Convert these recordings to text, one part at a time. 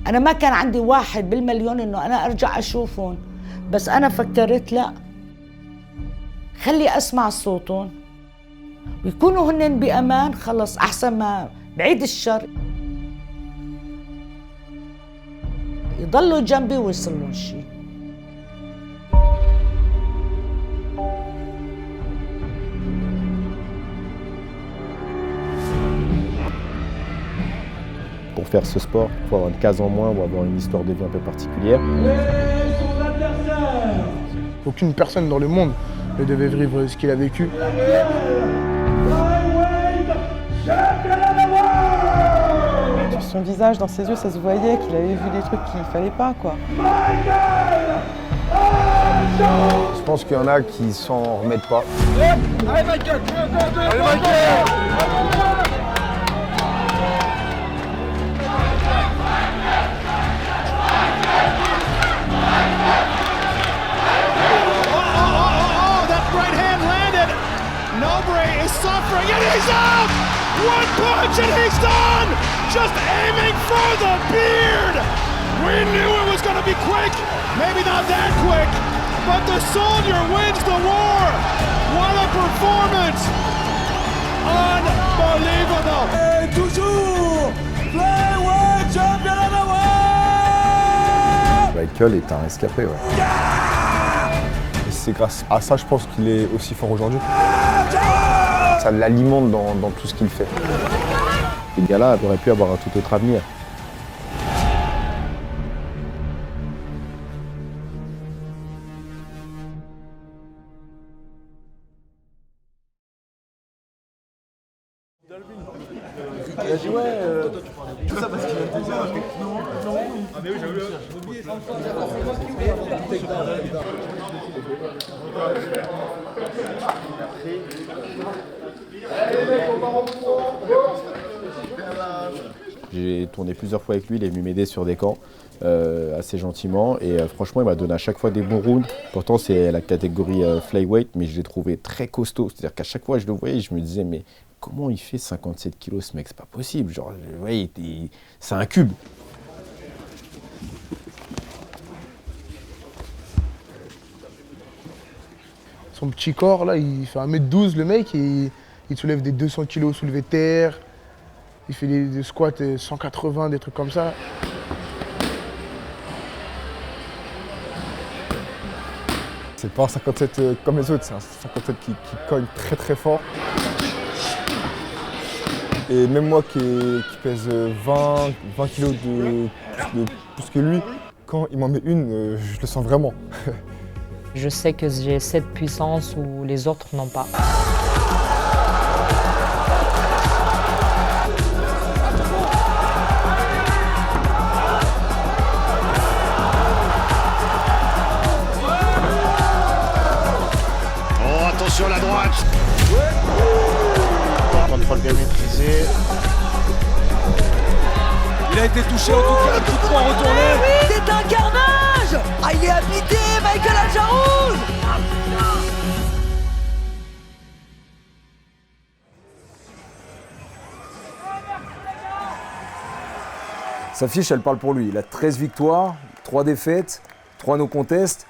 أنا ما كان عندي واحد بالمليون إنه أنا أرجع أشوفهم، بس أنا فكرت لا، خلي أسمع صوتهم ويكونوا هن بأمان، خلص أحسن ما بعيد الشر يضلوا جنبي ويصلون شيء. Pour faire ce sport, il faut avoir une case en moins ou avoir une histoire de vie un peu particulière. Aucune personne dans le monde ne devait vivre ce qu'il a vécu. Son visage, dans ses yeux, ça se voyait qu'il avait vu des trucs qu'il fallait pas, quoi. Je pense qu'il y en a qui s'en remettent pas. Allez Michael! Allez Michael! Suffering and he's out! One punch and he's done! Just aiming for the beard! We knew it was going to be quick, maybe not that quick, but the soldier wins the war! What a performance! Unbelievable! Et toujours Flyweight Champion of the World! Michael est un rescapé, ouais. Et c'est grâce à ça, je pense qu'il est aussi fort aujourd'hui. Ça l'alimente dans tout ce qu'il fait. Ce gars-là aurait pu avoir un tout autre avenir. Il a dit ouais. Tout ça parce qu'il a dit ça. Non. Ah mais oui, j'ai oublié ça. J'ai tourné plusieurs fois avec lui, il est venu m'aider sur des camps assez gentiment et franchement il m'a donné à chaque fois des bons rounds. Pourtant c'est la catégorie flyweight mais je l'ai trouvé très costaud, c'est-à-dire qu'à chaque fois je le voyais je me disais mais comment il fait 57 kilos ce mec, c'est pas possible, genre ouais, c'est un cube. Son petit corps là, il fait 1m12 le mec et il soulève des 200 kilos soulevés de terre. Il fait des squats 180, des trucs comme ça. C'est pas un 57 comme les autres, c'est un 57 qui cogne très très fort. Et même moi qui pèse 20 kilos de plus que lui, quand il m'en met une, je le sens vraiment. Je sais que j'ai cette puissance où les autres n'ont pas. Oh, attention à la droite! Contrôle bien maîtrisé. Il a été touché en tout cas, un coup de poing retourné. C'est un carnage! Ah, il est habité, Michael Aljarouz! Sa fiche, elle parle pour lui. Il a 13 victoires, 3 défaites, 3 no contest.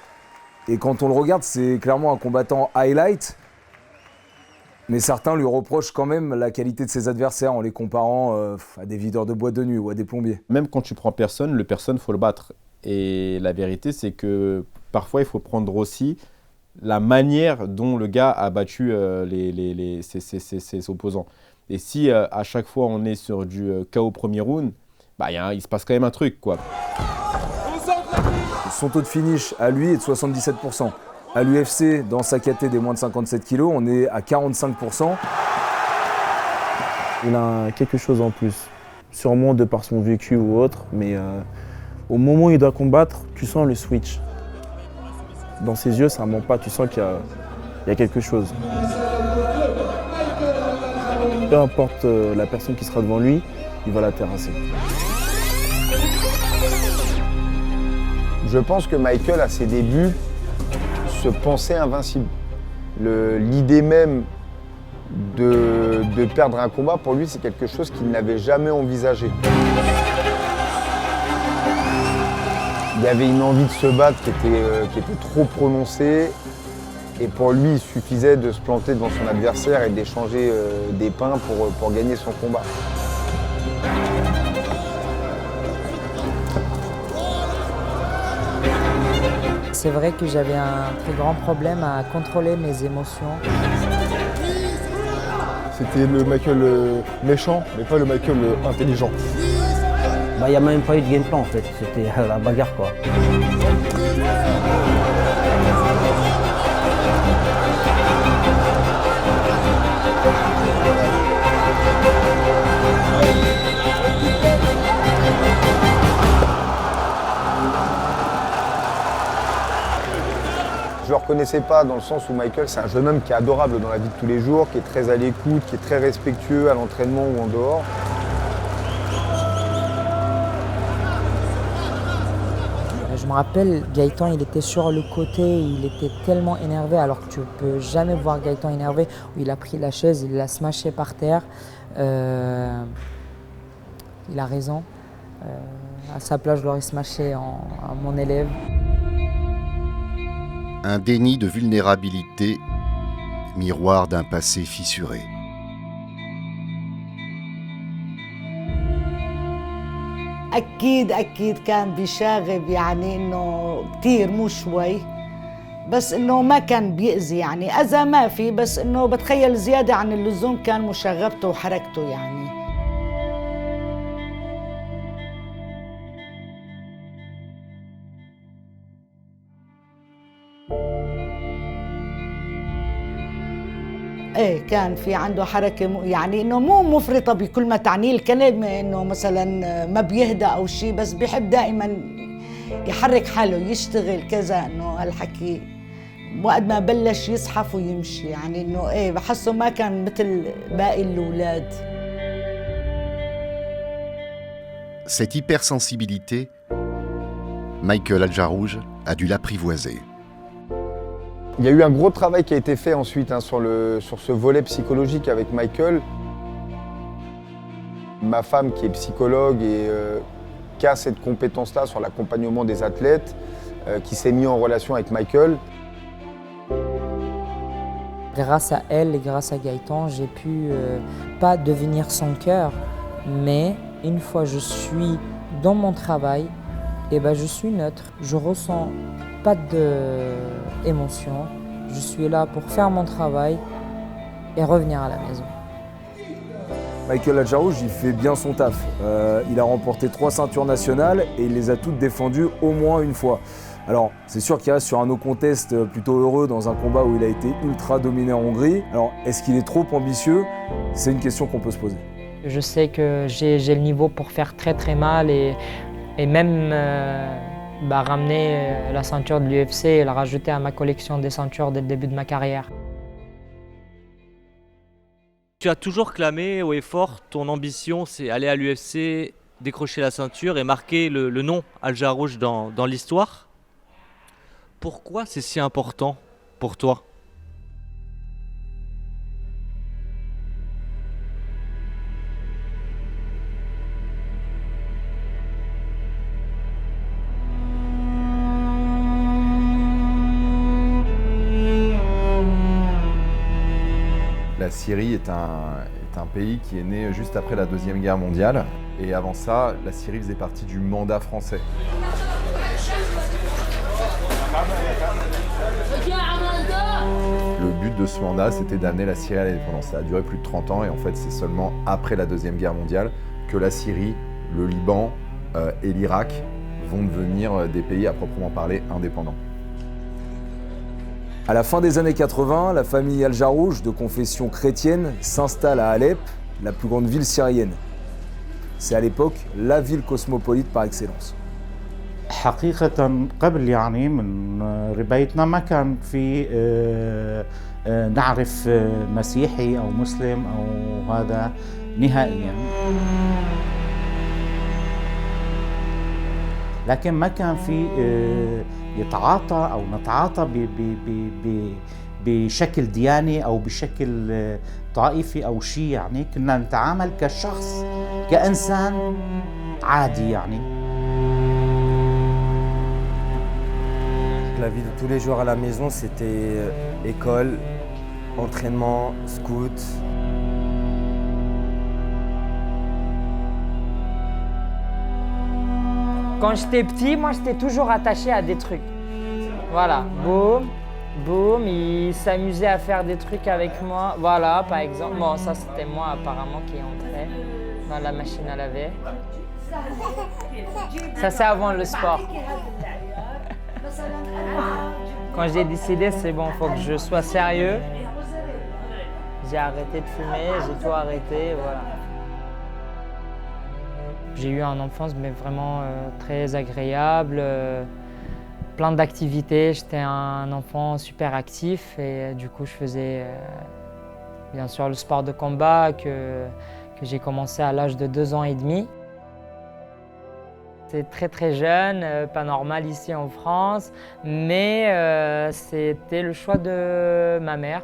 Et quand on le regarde, c'est clairement un combattant highlight. Mais certains lui reprochent quand même la qualité de ses adversaires en les comparant à des videurs de boîte de nuit ou à des plombiers. Même quand tu prends personne, le personne, faut le battre. Et la vérité, c'est que parfois, il faut prendre aussi la manière dont le gars a battu ses opposants. Et si à chaque fois, on est sur du KO premier round, bah, il se passe quand même un truc, quoi. Son taux de finish à lui est de 77%. À l'UFC, dans sa caté des moins de 57 kg, on est à 45%. Il a quelque chose en plus, sûrement de par son vécu ou autre, mais au moment où il doit combattre, tu sens le switch. Dans ses yeux, ça ne ment pas, tu sens qu'il y a quelque chose. Peu importe la personne qui sera devant lui, il va la terrasser. Je pense que Michael, à ses débuts, se pensait invincible. L'idée même de perdre un combat, pour lui, c'est quelque chose qu'il n'avait jamais envisagé. Il y avait une envie de se battre qui était trop prononcée. Et pour lui, il suffisait de se planter devant son adversaire et d'échanger des pains pour gagner son combat. C'est vrai que j'avais un très grand problème à contrôler mes émotions. C'était le Michael méchant, mais pas le Michael intelligent. Il n'y a même pas eu de game plan en fait, c'était la bagarre quoi. Je ne le reconnaissais pas dans le sens où Michael, c'est un jeune homme qui est adorable dans la vie de tous les jours, qui est très à l'écoute, qui est très respectueux à l'entraînement ou en dehors. Je me rappelle, Gaëtan, il était sur le côté, il était tellement énervé, alors que tu ne peux jamais voir Gaëtan énervé, où il a pris la chaise, il l'a smashé par terre. Il a raison. À sa place, je l'aurais smashé à mon élève. Un déni de vulnérabilité, miroir d'un passé fissuré. أكيد كان بيشاغب يعني إنه كتير مو شوي بس إنه ما كان بيأذي يعني أذى ما في بس إنه بتخيل زيادة عن اللزوم كان مشاغبته وحركته يعني. ايه كان في عنده حركة يعني انه مو مفرطة بكل ما تعنيه الكلمة انه مثلا ما بيهدى او شيء بس بيحب دائما يحرك حاله يشتغل كذا انه هالحكي وقت ما بلش يزحف ويمشي يعني انه ايه بحسه ما كان مثل باقي الاولاد. Cette hypersensibilité, Michael Adjarouj a dû l'apprivoiser. Il y a eu un gros travail qui a été fait ensuite sur ce volet psychologique avec Michael. Ma femme qui est psychologue et qui a cette compétence-là sur l'accompagnement des athlètes, qui s'est mis en relation avec Michael. Grâce à elle et grâce à Gaëtan, j'ai pu pas devenir son cœur, mais une fois je suis dans mon travail, et ben je suis neutre. Je ressens pas d'émotion. Je suis là pour faire mon travail et revenir à la maison. Michael Adjarouj, il fait bien son taf. Il a remporté 3 ceintures nationales et il les a toutes défendues au moins une fois. Alors, c'est sûr qu'il reste sur un no contest plutôt heureux dans un combat où il a été ultra dominé en Hongrie. Alors, est-ce qu'il est trop ambitieux? C'est une question qu'on peut se poser. Je sais que j'ai le niveau pour faire très très mal et même ramener la ceinture de l'UFC et la rajouter à ma collection des ceintures dès le début de ma carrière. Tu as toujours clamé haut et fort, ton ambition c'est aller à l'UFC, décrocher la ceinture et marquer le nom Adjarouj dans l'histoire. Pourquoi c'est si important pour toi ? La Syrie est un pays qui est né juste après la Deuxième Guerre mondiale. Et avant ça, la Syrie faisait partie du mandat français. Le but de ce mandat, c'était d'amener la Syrie à l'indépendance. Ça a duré plus de 30 ans et en fait, c'est seulement après la Deuxième Guerre mondiale que la Syrie, le Liban et l'Irak vont devenir des pays à proprement parler indépendants. À la fin des années 80, la famille Adjarouj, de confession chrétienne, s'installe à Alep, la plus grande ville syrienne. C'est à l'époque la ville cosmopolite par excellence. حقيقة قبل يعني من ربايتنا ما كان في نعرف مسيحي أو مسلم أو هذا نهائيا. لكن ما كان في يتعاطى أو نتعاطى بشكل دياني أو بشكل طائفي أو شيء يعني كنا نتعامل كشخص كإنسان عادي يعني. la vie de tous les jours à la maison, c'était école, entraînement, scout. Quand j'étais petit, moi j'étais toujours attaché à des trucs. Voilà, boum, boum, il s'amusait à faire des trucs avec moi. Voilà, par exemple, bon ça c'était moi apparemment qui entrais dans la machine à laver. Ça c'est avant le sport. Quand j'ai décidé, c'est bon, il faut que je sois sérieux. J'ai arrêté de fumer, j'ai tout arrêté, voilà. J'ai eu une enfance mais vraiment très agréable, plein d'activités. J'étais un enfant super actif et du coup je faisais bien sûr le sport de combat que j'ai commencé à l'âge de 2 ans et demi. C'est très jeune, pas normal ici en France, mais c'était le choix de ma mère.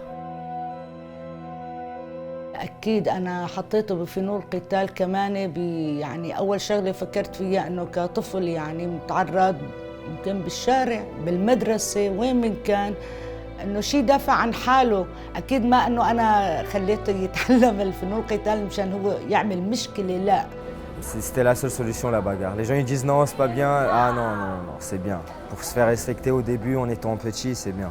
أكيد أنا حطيته بفنون القتال كمان يعني أول شغلة فكرت فيها إنه كطفل يعني متعرض يمكن بالشارع بالمدرسة وين من كان إنه شيء دافع عن حاله أكيد ما إنه أنا خليته يتعلم الفنون القتال مشان هو يعمل مشكلة لا. C'était la seule solution, la bagarre. Les gens ils disent non, c'est pas bien. Ah non, c'est bien. Pour se faire respecter au début en étant petit, c'est bien.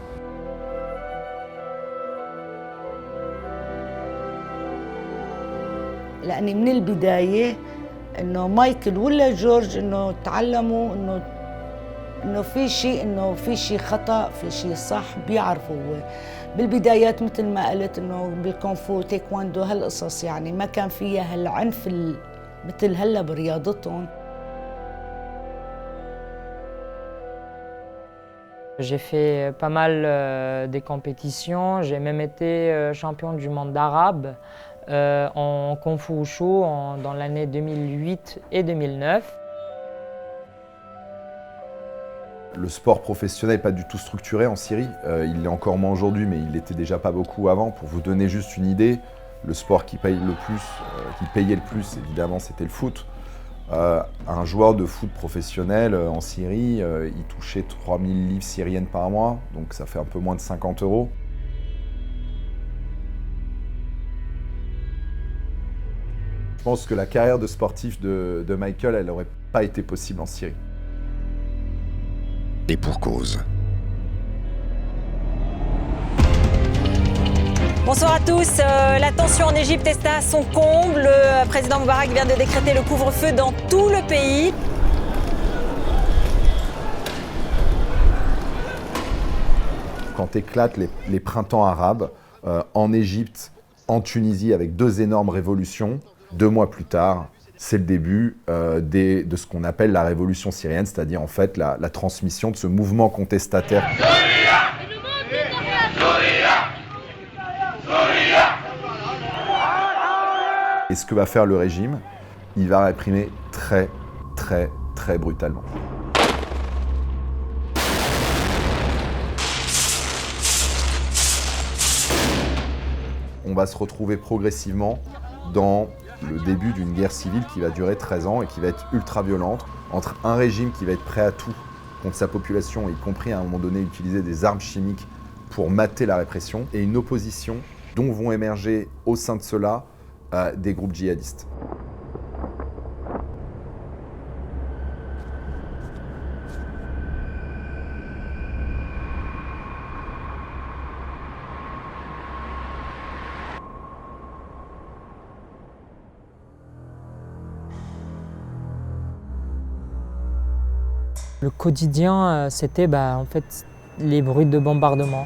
لأني من البداية إنه مايكل ولا جورج إنه تعلموا إنه في شيء خطأ في شيء صح بيعرفوا هو بالبدايات مثل ما قلت إنه بالكونفو تايكواندو هالقصص يعني ما كان فيها هالعنف مثل هلا برياضتهم. J'ai fait pas mal des compétitions, j'ai même été champion du monde arabe en Kung Fu Wushu dans l'année 2008 et 2009. Le sport professionnel n'est pas du tout structuré en Syrie. Il l'est encore moins aujourd'hui, mais il l'était déjà pas beaucoup avant. Pour vous donner juste une idée, le sport qui payait le plus, évidemment, c'était le foot. Un joueur de foot professionnel en Syrie, il touchait 3000 livres syriennes par mois, donc ça fait un peu moins de 50 €. Je pense que la carrière de sportif de Michael, elle n'aurait pas été possible en Syrie. Et pour cause. Bonsoir à tous. La tension en Égypte est à son comble. Le président Moubarak vient de décréter le couvre-feu dans tout le pays. Quand éclatent les printemps arabes en Égypte, en Tunisie, avec 2 énormes révolutions, 2 mois plus tard, c'est le début de ce qu'on appelle la révolution syrienne, c'est-à-dire en fait la transmission de ce mouvement contestataire. Et ce que va faire le régime, il va réprimer très brutalement. On va se retrouver progressivement dans le début d'une guerre civile qui va durer 13 ans et qui va être ultra violente, entre un régime qui va être prêt à tout contre sa population, y compris à un moment donné utiliser des armes chimiques pour mater la répression, et une opposition dont vont émerger au sein de cela des groupes djihadistes. Le quotidien, c'était en fait les bruits de bombardement.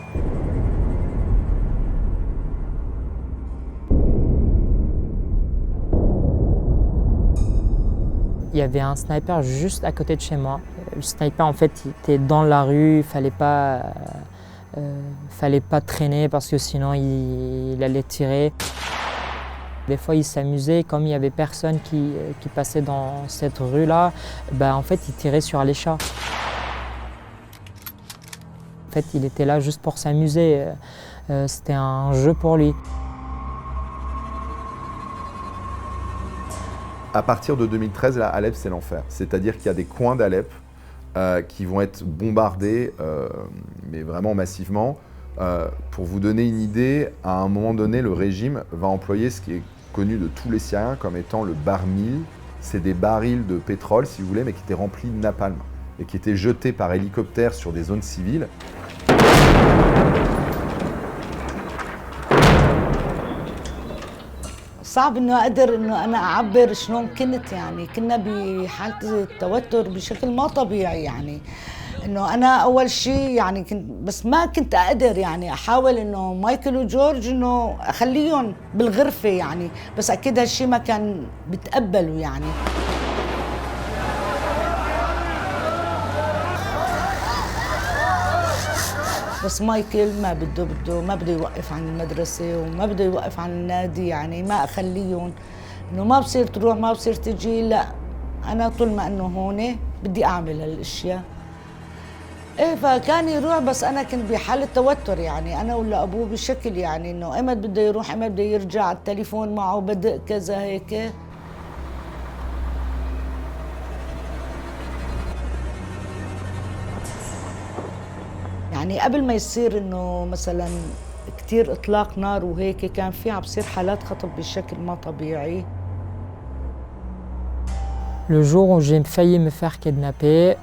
Il y avait un sniper juste à côté de chez moi. Le sniper, en fait, il était dans la rue, il fallait pas traîner parce que sinon il allait tirer. Des fois, il s'amusait, comme il n'y avait personne qui passait dans cette rue-là, en fait, il tirait sur les chats. En fait, il était là juste pour s'amuser. C'était un jeu pour lui. À partir de 2013, là, Alep, c'est l'enfer. C'est-à-dire qu'il y a des coins d'Alep qui vont être bombardés, mais vraiment massivement. Pour vous donner une idée, à un moment donné, le régime va employer ce qui est connu de tous les Syriens comme étant le bar-mil. C'est des barils de pétrole, si vous voulez, mais qui étaient remplis de napalm et qui étaient jetés par hélicoptère sur des zones civiles. صعب انه اقدر انه انا اعبر شلون كنت يعني كنا بحاله توتر بشكل ما طبيعي يعني انه انا اول شيء يعني كنت بس ما كنت اقدر يعني احاول انه مايكل وجورج انه اخليهم بالغرفه يعني بس اكيد هالشيء ما كان بتقبلوا يعني بس مايكل ما بده يوقف عن المدرسة وما بده يوقف عن النادي يعني ما أخليهم إنه ما بصير تروح ما بصير تجي لا أنا طول ما إنه هون بدي أعمل هالأشياء إيه فكان يروح بس أنا كنت بحالة توتر يعني أنا ولا أبوه بشكل يعني إنه إمتى بده يروح إمتى بده يرجع على التليفون معه بدق كذا هيك يعني قبل ما يصير انه مثلا كتير اطلاق نار وهيك كان في عم بصير حالات خطف بشكل ما طبيعي. Le jour où j'ai failli me faire kidnapper,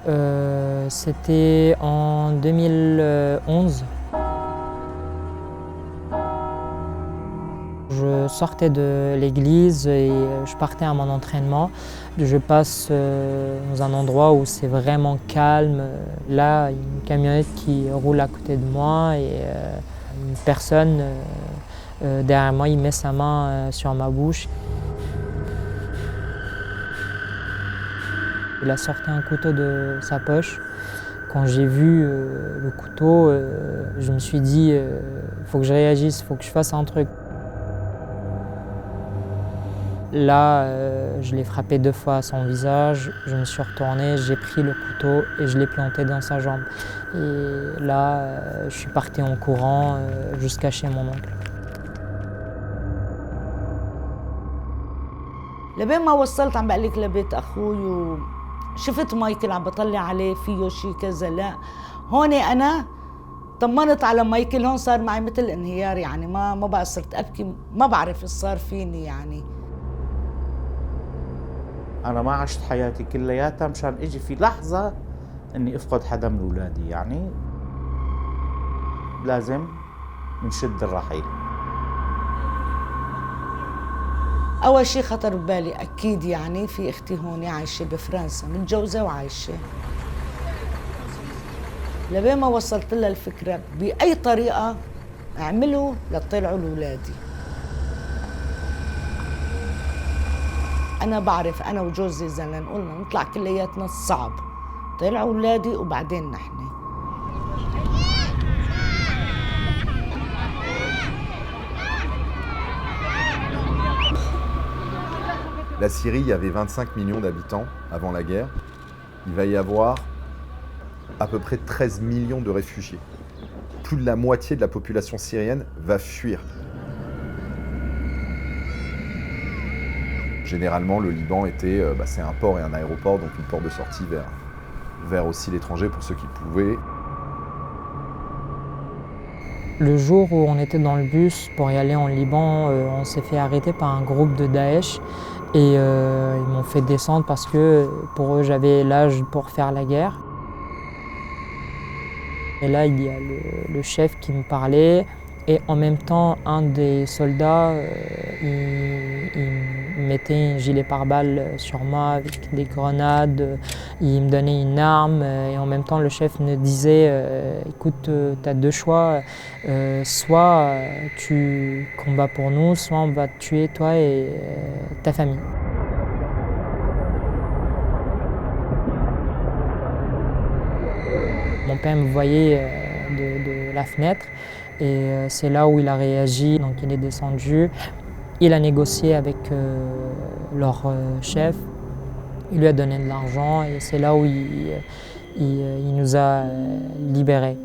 c'était en 2011. Je sortais de l'église et je partais à mon entraînement. Je passe dans un endroit où c'est vraiment calme. Là, il y a une camionnette qui roule à côté de moi et une personne derrière moi, il met sa main sur ma bouche. Il a sorti un couteau de sa poche. Quand j'ai vu le couteau, je me suis dit, il faut que je réagisse, il faut que je fasse un truc. Là, je l'ai frappé 2 fois à son visage, je me suis retourné, j'ai pris le couteau et je l'ai planté dans sa jambe. Et là, je suis parti en courant jusqu'à chez mon oncle. لبين ما وصلت عم بقلك لبيت أخوي وشفت مايكل عم بطلع عليه فيه شيء كذا لا هون أنا طمنت على مايكل هون صار معي مثل انهيار يعني ما بقى صرت أبكي ما بعرف ايش صار فيني يعني أنا ما عشت حياتي كلياتها مشان إجي في لحظة إني أفقد حدا من أولادي يعني لازم نشد الرحيل. أول شيء خطر ببالي أكيد يعني في أختي هون عايشة بفرنسا متجوزة وعايشة لبين ما وصلت لها الفكرة بأي طريقة أعمله لطلعوا لأولادي. أنا بعرف أنا وجوزي زلن قلنا نطلع كلياتنا صعب طلعوا أولادي وبعدين نحن. La Syrie, il y avait 25 millions d'habitants avant la guerre. Il va y avoir à peu près 13 millions de réfugiés. Plus de la moitié de la population syrienne va fuir. Généralement, le Liban était, c'est un port et un aéroport, donc une porte de sortie vers aussi l'étranger pour ceux qui pouvaient. Le jour où on était dans le bus pour y aller en Liban, on s'est fait arrêter par un groupe de Daesh et ils m'ont fait descendre parce que pour eux j'avais l'âge pour faire la guerre. Et là il y a le chef qui me parlait et en même temps un des soldats il mettait un gilet pare-balles sur moi avec des grenades, il me donnait une arme et en même temps le chef me disait écoute, tu as 2 choix, soit tu combats pour nous, soit on va te tuer toi et ta famille. Mon père me voyait de la fenêtre et c'est là où il a réagi, donc il est descendu. Il a négocié avec leur chef, il lui a donné de l'argent et c'est là où il nous a libérés.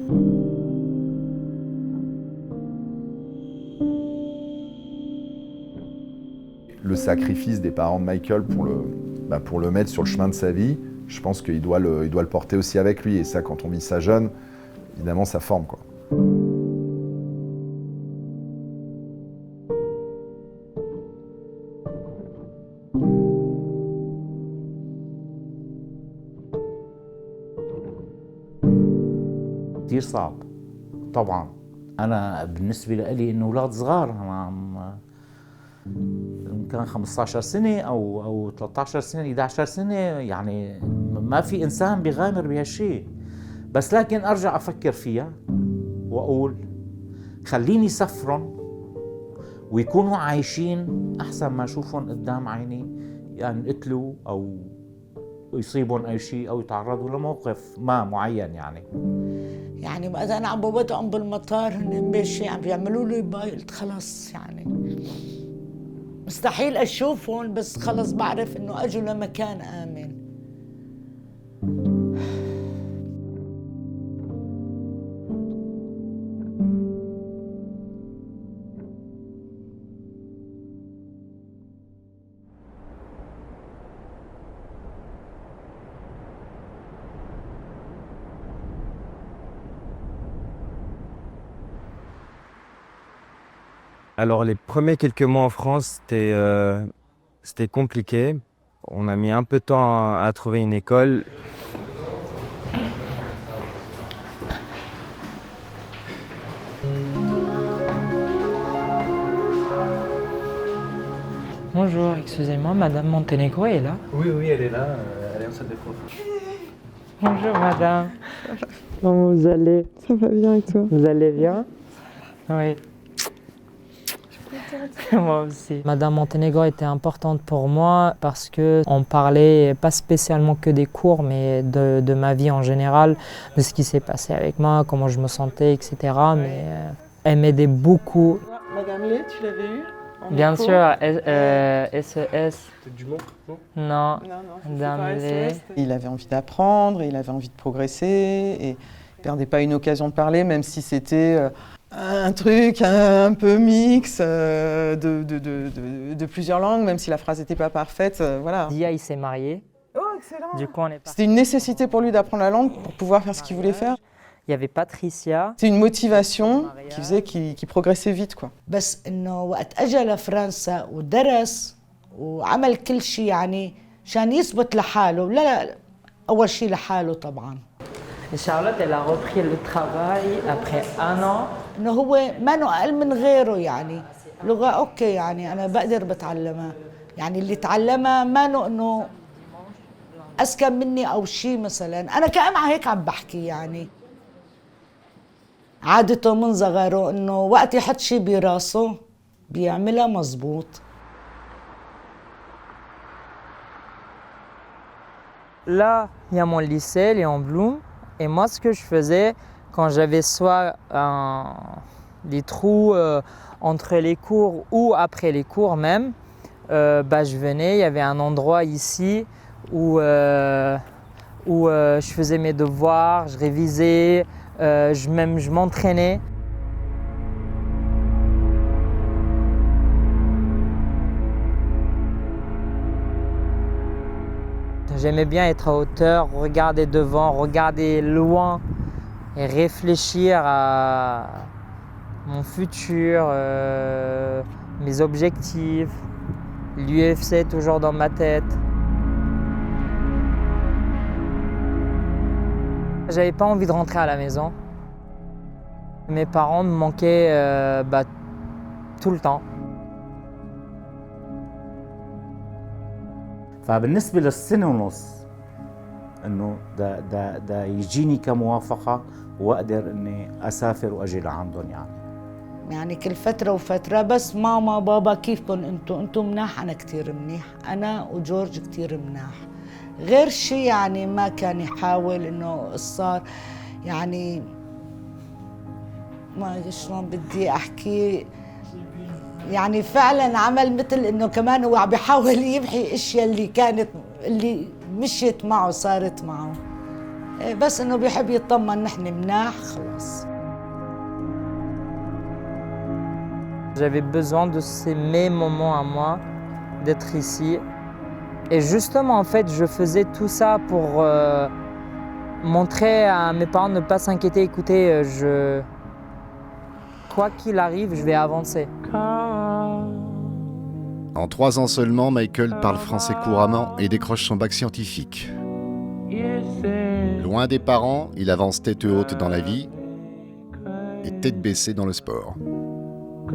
Le sacrifice des parents de Michael pour le mettre sur le chemin de sa vie, je pense qu'il doit le porter aussi avec lui. Et ça, quand on vit ça jeune, évidemment, ça forme, quoi. كثير صعب طبعا. انا بالنسبه لي انه اولاد صغار، انا كان 15 سنه او 13 سنه 11 سنه، يعني ما في انسان بيغامر بهالشيء. بس لكن ارجع افكر فيها واقول خليني سفرهم ويكونوا عايشين احسن ما اشوفهم قدام عيني يعني يقتلوا او يصيبهم اي شيء او يتعرضوا لموقف ما معين. يعني وقت انا عم بوضعهم بالمطار هن ماشي عم بيعملوا لي باي، قلت خلص يعني مستحيل اشوفهم، بس خلص بعرف انه اجوا لمكان امن. Alors les premiers quelques mois en France, c'était compliqué. On a mis un peu de temps à trouver une école. Bonjour, excusez-moi, Madame Montenegro est là? Oui, elle est là, elle est en salle de cours. Bonjour Madame. Comment vous allez? Ça va bien et toi? Vous allez bien? Oui. Moi aussi. Madame Montenegro était importante pour moi parce qu'on parlait pas spécialement que des cours, mais de ma vie en général, de ce qui s'est passé avec moi, comment je me sentais, etc. Mais elle m'aidait beaucoup. Madame Lé, tu l'avais eu? Bien sûr, SES. Peut-être du Mans, non? Non, Madame Lé. Il avait envie d'apprendre, il avait envie de progresser et il ne perdait pas une occasion de parler, même si c'était un truc un peu mix de plusieurs langues, même si la phrase n'était pas parfaite, voilà. Dia, il s'est marié. Oh, excellent! Du coup, on est parti. C'était une nécessité pour lui d'apprendre la langue pour pouvoir faire ce qu'il voulait faire. Il y avait Patricia. C'est une motivation qui faisait qu'il progressait vite, quoi. بس انه وقت اجى لفرنسا ودرس وعمل كل شيء يعني عشان يثبت لحاله، لا اول شيء لحاله طبعا. Charlotte, elle a repris le travail après un an. انه هو ما اقل من غيره، يعني لغه اوكي يعني انا بقدر بتعلمها، يعني اللي تعلمها ما انه اذكى مني او شيء مثلا، انا كأم هيك عم بحكي يعني. عادته من صغره انه وقت يحط شيء براسه بيعملها مزبوط. Là, il y a mon lycée, Léon Blum. Et moi, ce que je faisais, quand j'avais soit des trous entre les cours ou après les cours même, je venais, il y avait un endroit ici où je faisais mes devoirs, je révisais, je m'entraînais. J'aimais bien être à hauteur, regarder devant, regarder loin et réfléchir à mon futur, mes objectifs, l'UFC toujours dans ma tête. J'avais pas envie de rentrer à la maison. Mes parents me manquaient tout le temps. فبالنسبة للسنة ونص انه دا يجيني كموافقة واقدر اني اسافر واجي لعندهم يعني كل فترة وفترة بس ماما بابا كيفكم انتم مناح، انا كتير منيح، انا وجورج كتير مناح. غير شي يعني ما كان يحاول انه صار يعني ما شلون بدي احكي، يعني فعلا عمل مثل انه كمان هو عم بيحاول يمحي اشياء اللي مشيت معه صارت معه، بس انه بيحب يطمن نحن مناح خلاص. J'avais besoin de ces mes moments à moi, d'être ici, Et justement, en fait, je faisais tout ça pour montrer à mes parents de ne pas s'inquiéter. Écoutez, quoi qu'il arrive, je vais avancer. En 3 ans seulement, Michael parle français couramment et décroche son bac scientifique. Loin des parents, il avance tête haute dans la vie et tête baissée dans le sport.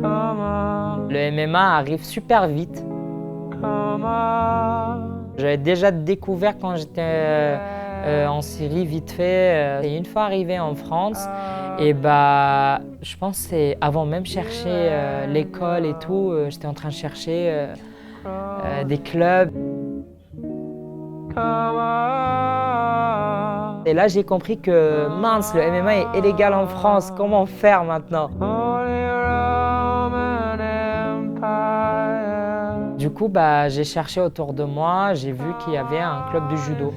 Le MMA arrive super vite. J'avais déjà découvert quand j'étais en Syrie vite fait. Et une fois arrivé en France, et je pense que c'est avant même chercher l'école et tout, j'étais en train de chercher des clubs. Et là j'ai compris que mince, le MMA est illégal en France, comment faire maintenant? Du coup, j'ai cherché autour de moi, j'ai vu qu'il y avait un club de judo.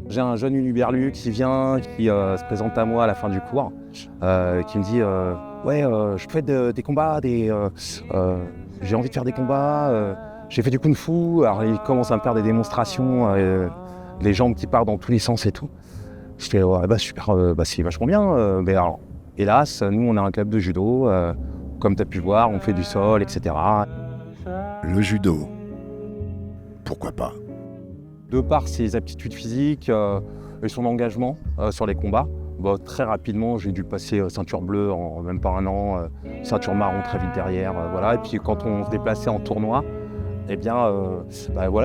J'ai un jeune Huluberlu qui vient, qui se présente à moi à la fin du cours, qui me dit ouais, je fais des combats, j'ai envie de faire des combats, j'ai fait du kung-fu. Alors il commence à me faire des démonstrations, les jambes qui partent dans tous les sens et tout. Je fais ouais, super, c'est vachement bien, mais alors hélas, nous on a un club de judo, comme tu as pu voir, on fait du sol, etc. Le judo, pourquoi pas? De par ses aptitudes physiques et son engagement sur les combats, très rapidement j'ai dû passer ceinture bleue en même pas un an, ceinture marron très vite derrière, voilà. Et puis quand on se déplaçait en tournoi, eh bien,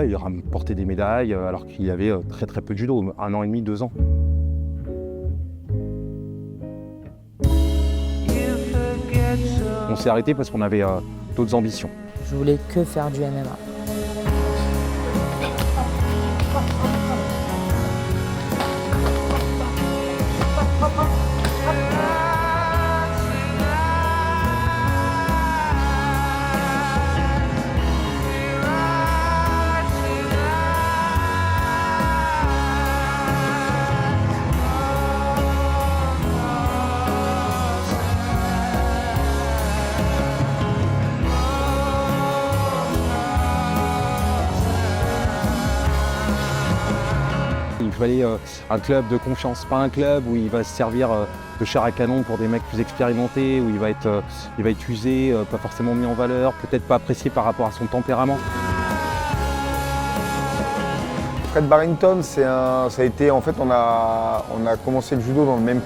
il rapportait des médailles alors qu'il y avait très très peu de judo, 1 an et demi, 2 ans. On s'est arrêté parce qu'on avait d'autres ambitions. Je voulais que faire du MMA. Il fallait un club de confiance, pas un club où il va se servir de chair à canon pour des mecs plus expérimentés, où il va être usé, pas forcément mis en valeur, peut-être pas apprécié par rapport à son tempérament. Fred Barrington, ça a été, en fait, on a commencé le judo dans le même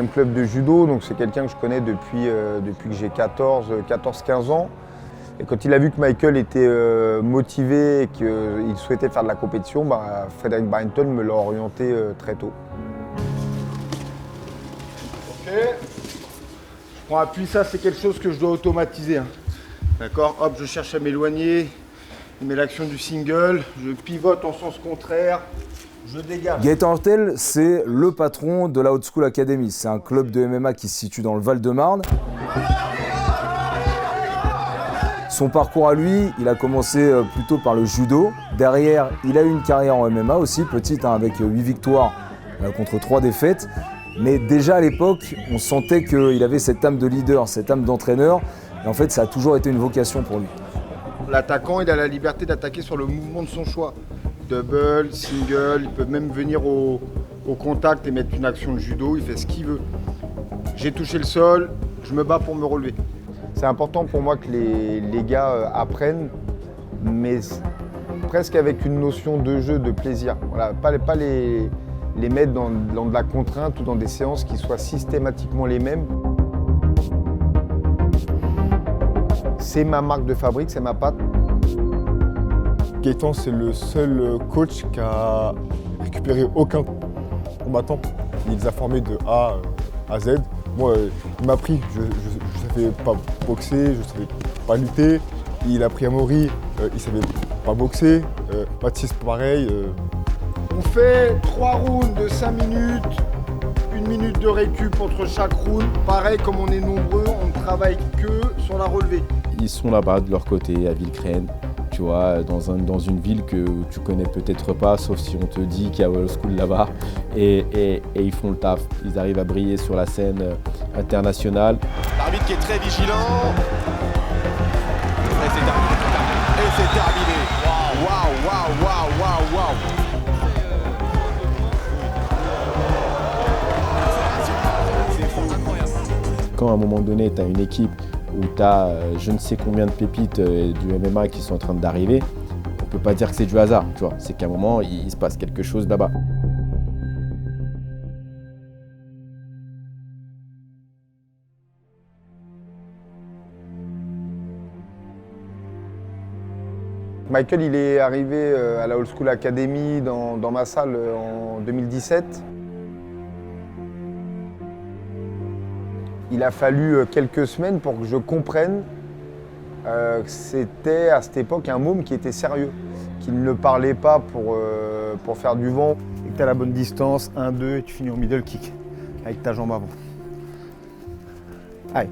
club de judo, donc c'est quelqu'un que je connais depuis que j'ai 14-15 ans. Et quand il a vu que Michael était motivé et qu'il souhaitait faire de la compétition, Frédéric Barrington me l'a orienté très tôt. Ok. Je prends appui, ça c'est quelque chose que je dois automatiser. D'accord, hop, je cherche à m'éloigner. Je mets l'action du single, je pivote en sens contraire, je dégage. Gaëtan Hurtel, c'est le patron de la Haute School Academy. C'est un club de MMA qui se situe dans le Val-de-Marne. Son parcours à lui, il a commencé plutôt par le judo. Derrière, il a eu une carrière en MMA aussi, petite, avec 8 victoires contre 3 défaites. Mais déjà à l'époque, on sentait qu'il avait cette âme de leader, cette âme d'entraîneur. Et en fait, ça a toujours été une vocation pour lui. L'attaquant, il a la liberté d'attaquer sur le mouvement de son choix. Double, single, il peut même venir au contact et mettre une action de judo, il fait ce qu'il veut. J'ai touché le sol, je me bats pour me relever. C'est important pour moi que les gars apprennent, mais presque avec une notion de jeu, de plaisir. Voilà, pas les mettre dans de la contrainte ou dans des séances qui soient systématiquement les mêmes. C'est ma marque de fabrique, c'est ma patte. Gaëtan, c'est le seul coach qui a récupéré aucun combattant. Il les a formés de A à Z. Moi, il m'a appris, je ne savais pas boxer, je ne savais pas lutter. Il a appris à Maury, il ne savait pas boxer. Baptiste, pareil. On fait 3 rounds de 5 minutes, 1 minute de récup entre chaque round. Pareil, comme on est nombreux, on ne travaille que sur la relevée. Ils sont là-bas de leur côté, à Villecreine, tu vois, dans une ville que tu connais peut-être pas, sauf si on te dit qu'il y a Wall School là-bas. Et ils font le taf. Ils arrivent à briller sur la scène internationale. L'arbitre qui est très vigilant. c'est terminé. Waouh, waouh, waouh, waouh, waouh. Quand à un moment donné, tu as une équipe où tu as je ne sais combien de pépites du MMA qui sont en train d'arriver, on ne peut pas dire que c'est du hasard, tu vois. C'est qu'à un moment, il se passe quelque chose là-bas. Michael, il est arrivé à la Old School Academy dans ma salle en 2017. Il a fallu quelques semaines pour que je comprenne que c'était à cette époque un môme qui était sérieux, qu'il ne parlait pas pour faire du vent. Et que tu as la bonne distance, 1-2, et tu finis au middle kick avec ta jambe avant. Allez.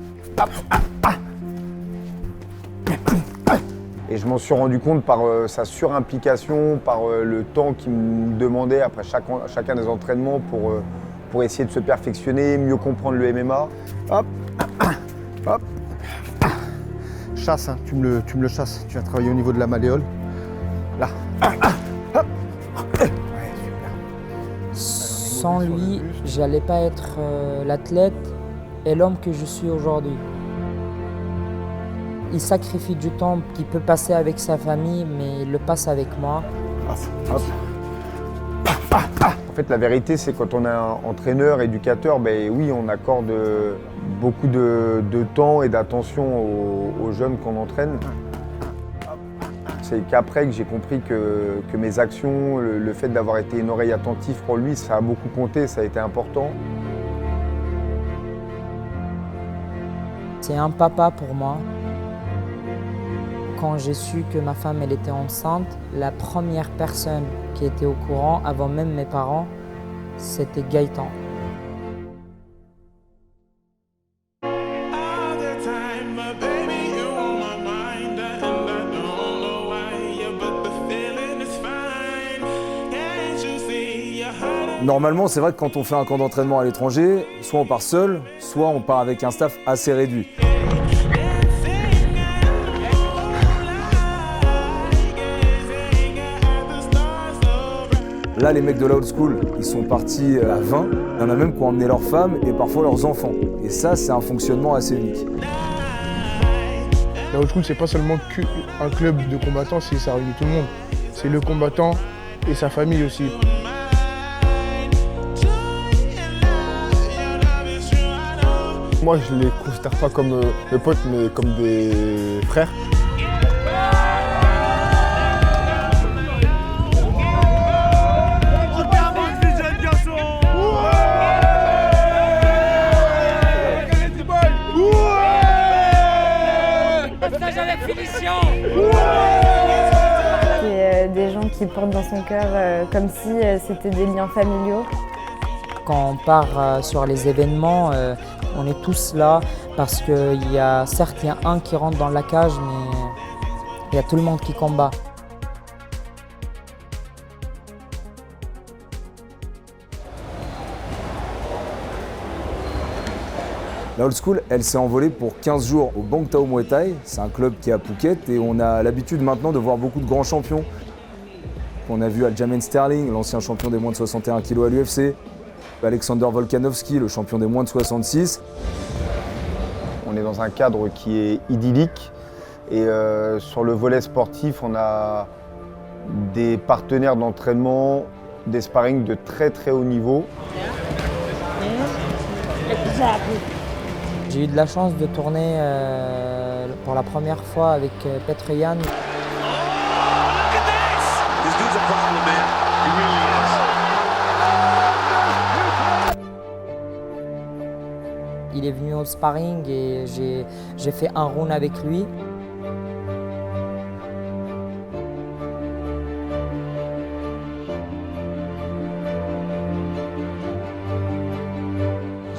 Et je m'en suis rendu compte par sa surimplication, par le temps qu'il me demandait après chacun des entraînements pour essayer de se perfectionner, mieux comprendre le MMA. Hop, hop, chasse, hein. tu me le chasses. Tu vas travailler au niveau de la malléole. Là. Hop. Ouais, super. Sans lui, j'allais pas être l'athlète et l'homme que je suis aujourd'hui. Il sacrifie du temps qu'il peut passer avec sa famille, mais il le passe avec moi. Hop. En fait, la vérité, c'est quand on est un entraîneur, éducateur, ben oui, on accorde beaucoup de temps et d'attention aux jeunes qu'on entraîne. C'est qu'après que j'ai compris que mes actions, le fait d'avoir été une oreille attentive pour lui, ça a beaucoup compté, ça a été important. C'est un papa pour moi. Quand j'ai su que ma femme elle était enceinte, la première personne qui était au courant, avant même mes parents, c'était Gaëtan. Normalement, c'est vrai que quand on fait un camp d'entraînement à l'étranger, soit on part seul, soit on part avec un staff assez réduit. Là, les mecs de la Old School, ils sont partis à 20. Il y en a même qui ont emmené leurs femmes et parfois leurs enfants. Et ça, c'est un fonctionnement assez unique. La Old School, c'est pas seulement un club de combattants, ça réunit tout le monde. C'est le combattant et sa famille aussi. Moi, je les considère pas comme mes potes, mais comme des frères. C'est des gens qui portent dans son cœur comme si c'était des liens familiaux. Quand on part sur les événements, on est tous là parce qu'il y a certes il y a un qui rentre dans la cage, mais il y a tout le monde qui combat. La Old School, elle s'est envolée pour 15 jours au Bang Tao Muay Thai. C'est un club qui est à Phuket et on a l'habitude maintenant de voir beaucoup de grands champions. On a vu Aljamain Sterling, l'ancien champion des moins de 61 kg à l'UFC. Alexander Volkanovski, le champion des moins de 66. On est dans un cadre qui est idyllique et sur le volet sportif, on a des partenaires d'entraînement, des sparring de très très haut niveau. J'ai eu de la chance de tourner pour la première fois avec Petr Yan. Il est venu au sparring et j'ai fait un round avec lui.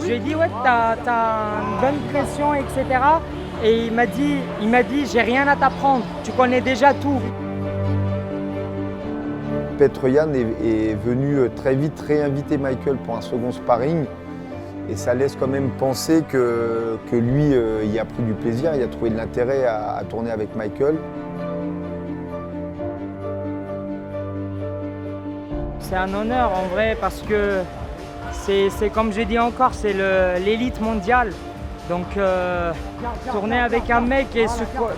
Je lui ai dit ouais, t'as une bonne pression, etc. Et il m'a dit j'ai rien à t'apprendre, tu connais déjà tout. Petr Yan est venu très vite réinviter Michael pour un second sparring. Et ça laisse quand même penser que lui, il a pris du plaisir, il a trouvé de l'intérêt à tourner avec Michael. c'est un honneur en vrai parce que c'est comme je dis encore, c'est l'élite mondiale. Donc tourner avec un mec et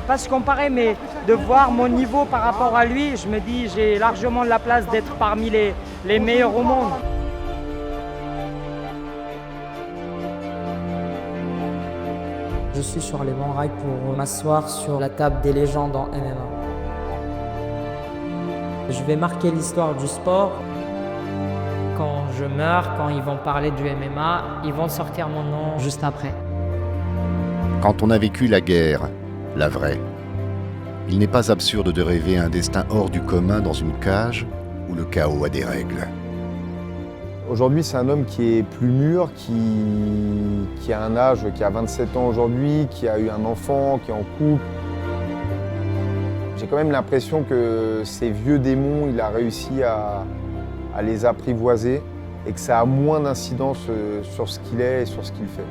pas se comparer, mais de voir mon niveau par rapport à lui, je me dis j'ai largement la place d'être parmi les meilleurs au monde. Je suis sur les bons rails pour m'asseoir sur la table des légendes en MMA. Je vais marquer l'histoire du sport. Quand je meurs, quand ils vont parler du MMA, ils vont sortir mon nom juste après. Quand on a vécu la guerre, la vraie, il n'est pas absurde de rêver un destin hors du commun dans une cage où le chaos a des règles. Aujourd'hui, c'est un homme qui est plus mûr, qui a un âge, qui a 27 ans aujourd'hui, qui a eu un enfant, qui est en couple. J'ai quand même l'impression que ces vieux démons, il a réussi à les apprivoiser et que ça a moins d'incidence sur ce qu'il est et sur ce qu'il fait.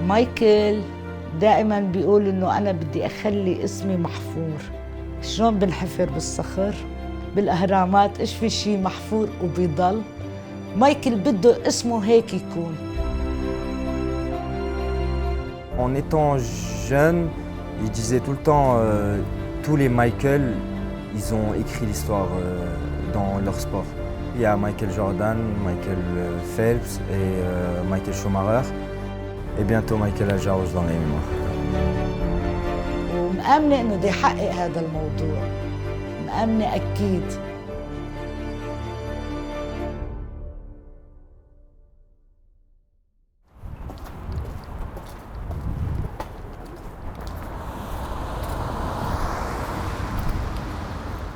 مايكل دائما بيقول انه انا بدي اخلي اسمي محفور. شلون بنحفر بالصخر؟ بالاهرامات ايش في شيء محفور وبيضل؟ مايكل بده اسمه هيك يكون. En étant jeune, il disait tout le temps tous les Michael, ils ont écrit l'histoire dans leur sport. Il y a Michael Jordan, Michael Phelps et Michael Schumacher. Et bientôt Michael Aljarouche dans les mémoires. ومآمنة إنه بده يحقق هذا الموضوع. مآمنة أكيد.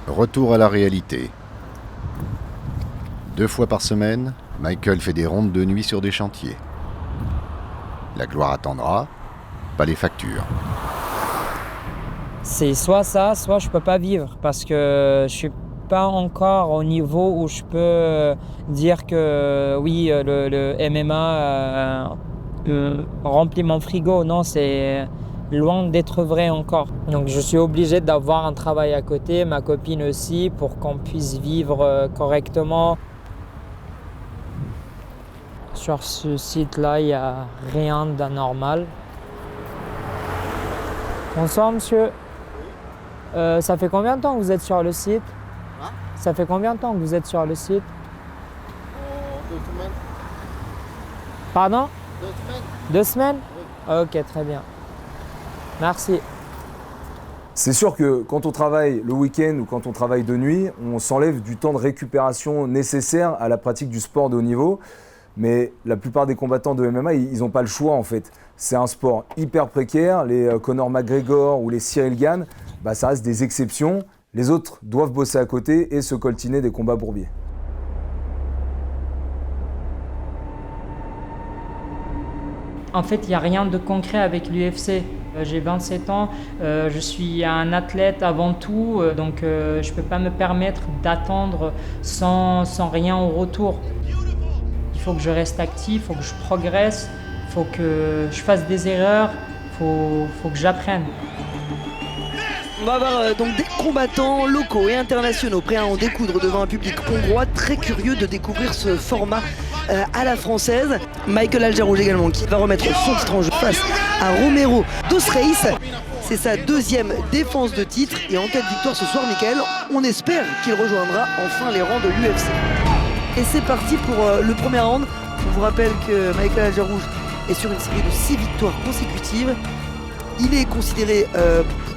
Retour à la réalité. 2 fois par semaine, Michael fait des rondes de nuit sur des chantiers. La gloire attendra, pas les factures. C'est soit ça, soit je peux pas vivre parce que je suis pas encore au niveau où je peux dire que oui, le MMA remplit mon frigo. Non, c'est loin d'être vrai encore. Donc je suis obligé d'avoir un travail à côté, ma copine aussi, pour qu'on puisse vivre correctement. Sur ce site-là, il n'y a rien d'anormal. Bonsoir monsieur. Ça fait combien de temps que vous êtes sur le site? Ça fait combien de temps que vous êtes sur le site? 2 semaines. Pardon? 2 semaines. 2 semaines? Ok, très bien. Merci. C'est sûr que quand on travaille le week-end ou quand on travaille de nuit, on s'enlève du temps de récupération nécessaire à la pratique du sport de haut niveau. Mais la plupart des combattants de MMA, ils n'ont pas le choix en fait. C'est un sport hyper précaire. Les Conor McGregor ou les Cyril Gane, ça reste des exceptions. Les autres doivent bosser à côté et se coltiner des combats bourbiers. En fait, il n'y a rien de concret avec l'UFC. J'ai 27 ans, je suis un athlète avant tout, donc je ne peux pas me permettre d'attendre sans rien au retour. Il faut que je reste actif, il faut que je progresse, il faut que je fasse des erreurs, il faut que j'apprenne. On va avoir donc des combattants locaux et internationaux prêts à en découdre devant un public hongrois très curieux de découvrir ce format à la française. Michael Aljarouche également qui va remettre son titre en jeu face à Romero dos Reis. C'est sa 2e défense de titre et en cas de victoire ce soir, Michael, on espère qu'il rejoindra enfin les rangs de l'UFC. Et c'est parti pour le premier round. On vous rappelle que Michael Aljarouche est sur une série de 6 victoires consécutives. Il est considéré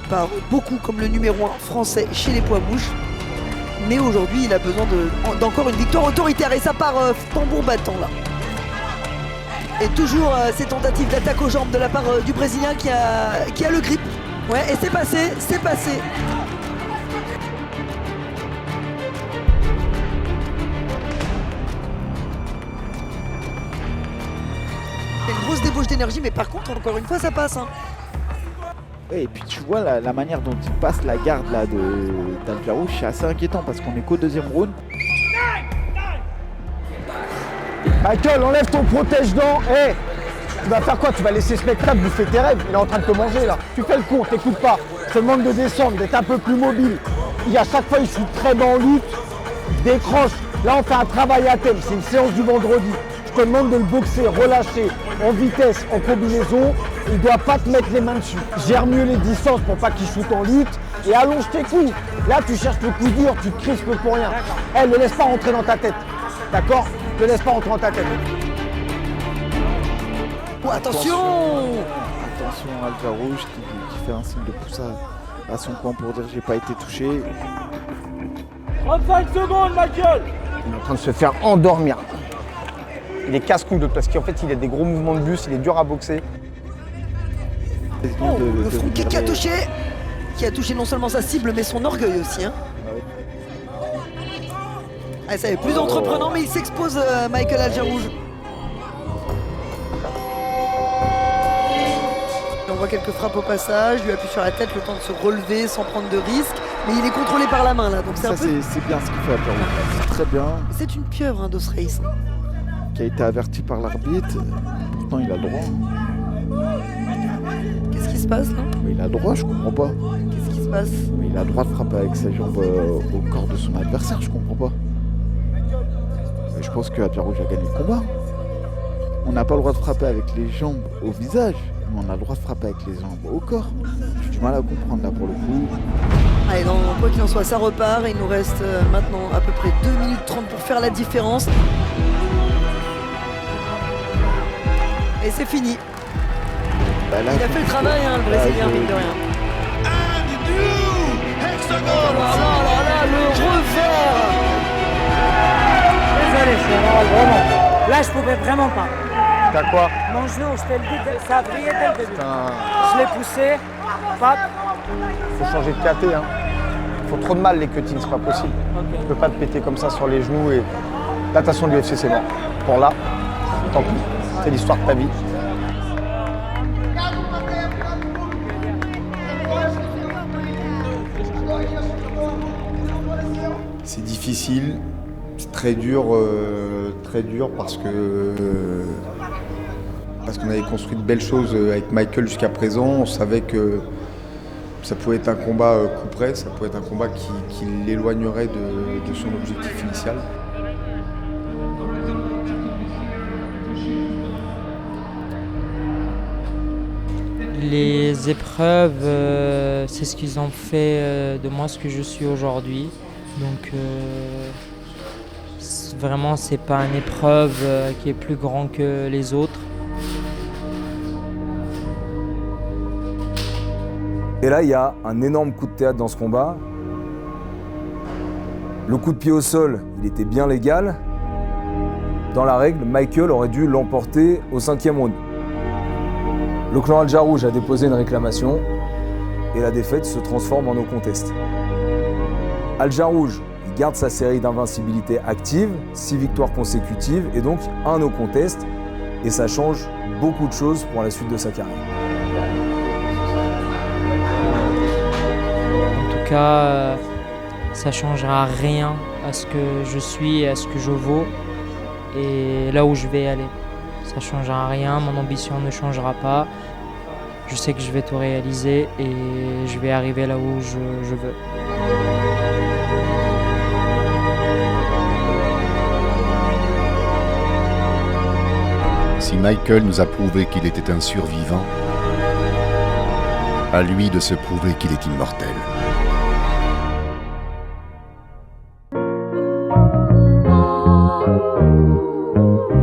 par beaucoup comme le numéro 1 français chez les poids mouches. Mais aujourd'hui, il a besoin d'encore une victoire autoritaire. Et ça part tambour battant là. Et toujours ces tentatives d'attaque aux jambes de la part du Brésilien qui a le grip. Ouais, et c'est passé, c'est passé. Une grosse débauche d'énergie, mais par contre, encore une fois, ça passe. Hein. Et puis tu vois la manière dont il passe la garde là d'Aljarouche, c'est assez inquiétant parce qu'on est qu'au 2e round. Michael, enlève ton protège-dents. Tu vas faire quoi? Tu vas laisser ce mec là bouffer tes rêves? Il est en train de te manger là. Tu fais le con, t'écoutes pas. Je te demande de descendre, d'être un peu plus mobile. À chaque fois, il shoot très bas en lutte, décroche. Là, on fait un travail à thème, c'est une séance du vendredi. Je te demande de le boxer, relâcher, en vitesse, en combinaison. Il ne doit pas te mettre les mains dessus. Gère mieux les distances pour pas qu'il shoot en lutte et allonge tes coups. Là, tu cherches le coup dur, tu te crispes pour rien. Ne laisse pas rentrer dans ta tête. D'accord? Ne laisse pas rentrer dans ta tête. Oh, attention! Attention, Al Jarouj qui fait un signe de pouce à son coin pour dire j'ai pas été touché. 35 secondes, Michael! Il est en train de se faire endormir. Il est casse-couille parce qu'en fait il a des gros mouvements de bus, il est dur à boxer. Oh, le front kick qui a touché non seulement sa cible mais son orgueil aussi. Hein. Ah, ça est plus entreprenant mais il s'expose Michael Al Jarouj. On voit quelques frappes au passage, lui appuie sur la tête le temps de se relever sans prendre de risque. Mais il est contrôlé par la main là, donc c'est un peu... c'est bien ce qu'il fait Al Jarouj, c'est très bien. C'est une pieuvre hein, d'Os Race. Qui a été averti par l'arbitre, pourtant il a le droit. Qu'est-ce qui se passe là? Mais il a le droit, je comprends pas. Qu'est-ce qui se passe? Mais il a le droit de frapper avec sa jambe au corps de son adversaire, je comprends pas. Mais je pense que Al Jarouj a gagné le combat. On n'a pas le droit de frapper avec les jambes au visage, mais on a le droit de frapper avec les jambes au corps. J'ai du mal à comprendre là pour le coup. Allez, quoi qu'il en soit, ça repart et il nous reste maintenant à peu près 2 minutes 30 pour faire la différence. Et c'est fini. Bah là, il a fait le travail, hein, le Brésilien, mine de rien. Oh là là, le revers. Désolé, c'est vraiment. Là, je pouvais vraiment pas. T'as quoi? Mon genou, je te le dis, ça a brillé dès le début. Je l'ai poussé, pap. Faut changer de KT, hein. Faut trop de mal les cutings, c'est pas possible. Okay. Tu peux pas te péter comme ça sur les genoux et. Là, de toute façon, l'UFC c'est mort. Pour là, tant pis. C'est l'histoire de ta vie. C'est difficile, c'est très dur parce qu'on avait construit de belles choses avec Michael jusqu'à présent. On savait que ça pouvait être un combat coup près, ça pouvait être un combat qui l'éloignerait de son objectif initial. Les épreuves, c'est ce qu'ils ont fait de moi ce que je suis aujourd'hui. Donc vraiment, c'est pas une épreuve qui est plus grande que les autres. Et là, il y a un énorme coup de théâtre dans ce combat. Le coup de pied au sol, il était bien légal. Dans la règle, Michael aurait dû l'emporter au 5e round. Le clan Al Jarouj a déposé une réclamation et la défaite se transforme en no contest. Al Jarouj, il garde sa série d'invincibilité active, 6 victoires consécutives et donc un no contest. Et ça change beaucoup de choses pour la suite de sa carrière. En tout cas, ça changera rien à ce que je suis et à ce que je vaux et là où je vais aller. Ça changera rien, mon ambition ne changera pas. Je sais que je vais tout réaliser et je vais arriver là où je veux. Si Michael nous a prouvé qu'il était un survivant, à lui de se prouver qu'il est immortel.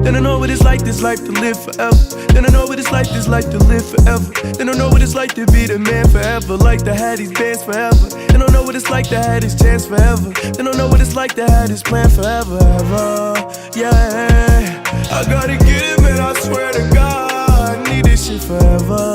Then I know what it's like, this life to live forever. Then I know what it's like, this life to live forever. Then I know what it's like to be the man forever. Like to have these bands forever. Then I know what it's like to have this chance forever. Then I know what it's like to have this plan forever, ever. Yeah, I gotta get it, man, I swear to God, I need this shit forever.